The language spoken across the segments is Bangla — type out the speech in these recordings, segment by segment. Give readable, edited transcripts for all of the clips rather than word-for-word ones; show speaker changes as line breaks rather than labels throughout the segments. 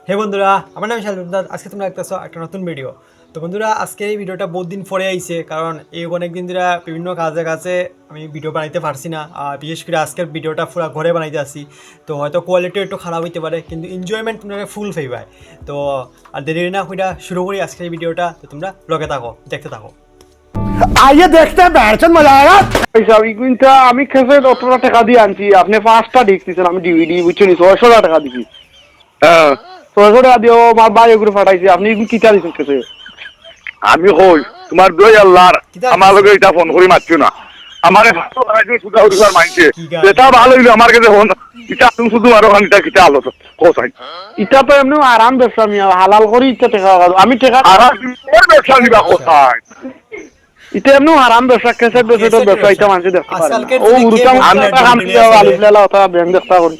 হে বন্ধুরা, আমার নাম শালুদাস। আজকে তোমরা দেখতেছো একটা নতুন ভিডিও। তো বন্ধুরা, আজকে এই ভিডিওটা বহুত দিন পরে আইছে, কারণ এই অনেকদিন ধরে বিভিন্ন কাজে আমি ভিডিও বানাইতে পারছি না। আর বিশেষ করে আজকের ভিডিওটা পুরো ঘরে বানাইতে আসি, তো হয়তো কোয়ালিটি একটু খারাপ হইতে পারে, কিন্তু এনজয়মেন্ট তোমরা ফুল পাইবাই। তো আর দেরি না কইরা শুরু করি আজকের এই ভিডিওটা। তো তোমরা লগে থাকো, দেখতে থাকো।
आइए देखते हैं बैठचंद मजा आएगा কিন্তু আমি খেসে 18 টাকা দিয়ে আনছি, আপনি 5টা দেখতেছেন, আমি ডিভিডি বুঝছেন 600 টাকা দিছি। হ্যাঁ 600 টাকা দিয়ে আমার ভাই এগুলো ফাটাইছি, আপনি এগুলো কিটা দিছেন খেসে?
আমি কই তোমার দই আল্লাহর আমার লগে এটা ফোন করি মারছো না আমারে ভালো লাগাইছে সুদা হরিবার মাইছে এটা ভালো হইলো আমার কাছে ফোন এটা তুমি শুধু আরো খানিটা কিটা আলো তো কোসাই
এটা তো এমনি আরাম ব্যবসা, আমি হালাল করি ইচ্ছা টাকা আমি টাকা
আর ব্যবসা দিবা কোসাই
এটা এমনি আরাম ব্যবসা, খেসে ব্যবসা তো ব্যবসা এটা মানুষ দেখতে পারে। ও গুরুটা আমি কাম দিয়া আলু ফেলা কথা ব্যাংক দেখতা করি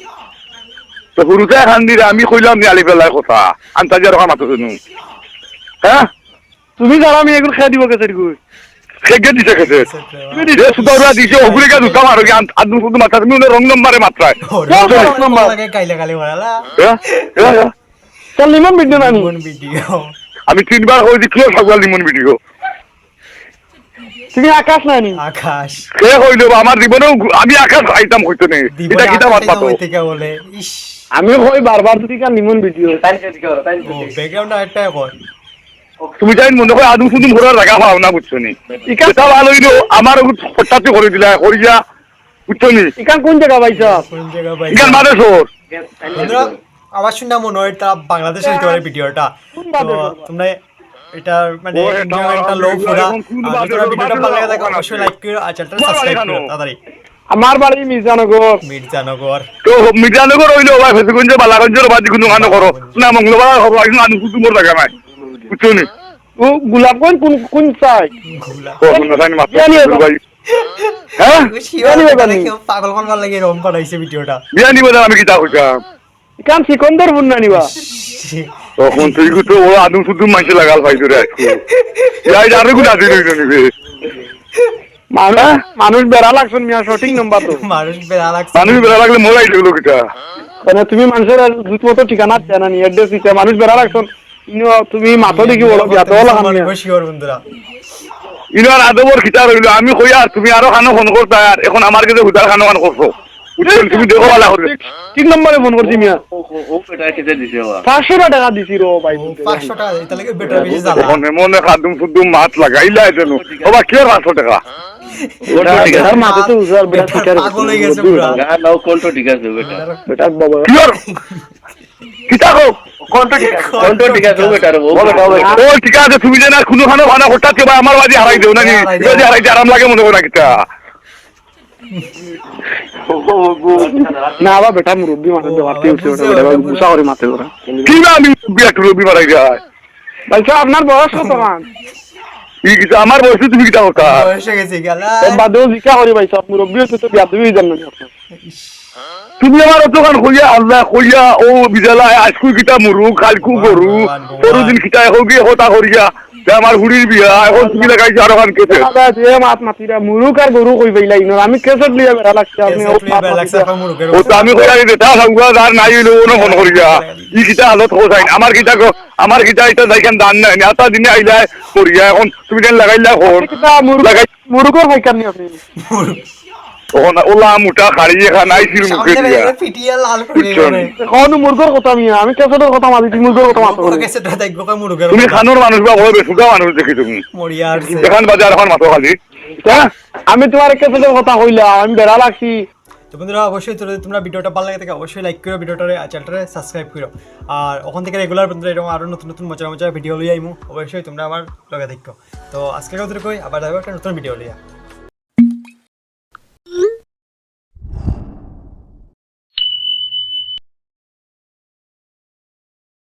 তো গুরুটা খান দিলে আমি কইলাম নি আলি ফেলার কথা আন্তাজি আর মাতো শুনু। হ্যাঁ
তুমি জানো আমি এগুলো খেয়ে দিব কেসে দিগুই
খেগে দিছে খেতে তুমি দিছে সুদা দিছে ওগুলি কা দুকা মারো কি আদু শুধু মাথা তুমি রং নম্বরে মাত্রায়
লাগে কাইলা কালি মারালা।
হ্যাঁ
চল নিমন ভিডিও না
কোন ভিডিও?
আমি তিনবার কইছি কি সকাল নিমন ভিডিও
তুমি আকাশ নানি
আকাশ
কে কইলো আমার জীবনেও আমি আকাশ খাইতাম হইতো না এটা কিটা মাত পাতো
থেকে বলে ইস
আমি কই বারবার তুমি কার নিমন ভিডিও
ও ব্যাকগ্রাউন্ড একটা কর।
তুমি জানেন মনে হয় আদম শুধু ঘোরার জায়গা পাও না বুঝছো নি এটা ভালো হইলো আমার হঠাৎ করে দিলা করিয়া বুঝছো নি
ইকান কোন জায়গা পাইছ?
কোন জায়গা ভাই?
ইখান মাদেশ্বর
বন্ধুরা, আবার শুননা মনে হয় এটা বাংলাদেশের হইতে পারে ভিডিওটা। তো তোমরা এটা মানে এনজয়মেন্টটা লো পুরা। আর তোমরা ভিডিওটা ভালো লাগে থাকে অবশ্যই লাইক করো আর চ্যানেলটা সাবস্ক্রাইব করো তাড়াতাড়ি।
আমার বাড়ি মির্জানগর।
মির্জানগর
তো মির্জানগর হইলো ভাই ফেসগঞ্জে বালাগঞ্জের বাদি কোনো গান করো না মঙ্গলবার হবো আইন আদম শুধু মোর জায়গা নাই বুঝছো নি
ও গোলাপগঞ্জ কোন কোন সাইড?
ঘুলা
ও কোন সাইন মাত্র ভাই হ্যাঁ
পাগল করবার লাগে এরকম বানাইছে ভিডিওটা।
বিয়া নিব আমি কিতা কইতাম
ইকান সিকন্দরপুর না নিবা?
তখন তুই তো ও আদম শুধু মাইছে লাগাল ভাই ধরে যাই আরে গুলা দিল নিবে
মানুষ বেড়া লাগছেন মিয়া, সঠিক নাম্বার তো।
মানুষ বেড়া লাগছে,
মানুষ বেড়া লাগলে মোলাই দিল কিটা
মানে তুমি মানুষের দুধ মতো ঠিকানা দেয় না নি অ্যাড্রেস দিতে, মানুষ বেড়া লাগছেন তুমি মাথা দেখি বলো বিয়াতে বলা খানি
শিওর বন্ধুরা।
ইনার আদবর খিতা রইল আমি কইয়া তুমি আরো খানো ফোন করতা আর এখন আমার কাছে হুদার খানো খান করছো তুমি দেখো ভালো করে
ঠিক নম্বরে ফোন করছি মিয়া।
ও এটা কেটে দিছে
500 টাকা দিছি রো ভাই।
500 টাকা এটা লাগে বেটার বেশি জ্বালা।
মনে মনে খাদুম শুধু মাছ লাগাইলা এজন্য বাবা কি 500 টাকা
ওটা ঠিক আছে মাথা তো উজার বেটা ঠিক আছে
পাগল হয়ে গেছে পুরা।
নাও কোনটা ঠিক আছে বেটা বাবা
কি আর কিতা গো
কোনটা ঠিক আছে বেটা রে
ও ঠিক আছে তুমি জানা কোনো খানো খানা হঠাৎ করে আমার বাজি হারাই দেও নাকি যদি হারাই আরাম লাগে মনে করে কিতা
না বাবা বেটা মুরব্বি মাথা দে মারতে উঠছে বেটা গুসা করে মারতে ওরা
কি না আমি বিয়া রবি মারাই যায়
ভাই সাহেব আপনার বয়স কত মান?
কি কিতা আমার বয়স তুমি কিতা কথা
বয়সে গেছে গেলা।
বাদেও জিকা করি ভাই সাহেব মুরব্বি হচ্ছে তো বিয়া দিবি জানেন না আপনি।
তুমি আমার দোকান কইয়া আল্লাহ কইয়া ও বিজালায় আজকু কিতা মুরু কালকু গরু পরদিন কিতা হোগি হতা করিয়া আমার হুড়ির বিয়া এখন তুমি লাগাইছো আরো খান কেটে
দাদা যে মাত মাতিরা মুরুক আর গরু কই বাইলা ইনো আমি কেসট লিয়া বেড়া লাগছে আপনি
ও তো আমি কইয়া দিতে তা সঙ্গ আর নাই হইলো ওনো ফোন করিয়া ই কিতা হালত হোসাইন আমার কিতা এটা দেখেন দান নাই আতা দিনে আইলা করিয়া এখন তুমি দেন লাগাইলা ফোন
কিতা
লাগাই
মুরুকর হাইকার নি আপনি
তখন ওলা মুটা খাড়িয়ে খানাই ছিল মুখে দিয়া
পিটিয়া লাল করে গেছে।
কোন মুরগর কথা আমি কেসটের কথা মাতিছি মুরগর কথা মাতো
কেসেটা দেখবো কই মুরগের
তুমি খানোর মানুষ বা বড় বেসুকা মানুষ দেখি তুমি
মরিয়া আসছে।
এখন বাজার এখন মাথা খালি হ্যাঁ
আমি তোমার কেসটের কথা কইলাম আমি বেড়া লাগছি।
তো বন্ধুরা, অবশ্যই তোমরা ভিডিওটা ভালো লাগে থাকে অবশ্যই লাইক করো, ভিডিওটারে চ্যানেলটারে সাবস্ক্রাইব করো। আর ওখান থেকে রেগুলার বন্ধুরা এরকম আরো নতুন নতুন মজা মজা ভিডিও লই আইমু, অবশ্যই তোমরা আমার লগে দেখো। তো আজকে কথা কই আবার দেখা একটা নতুন ভিডিও লইয়া।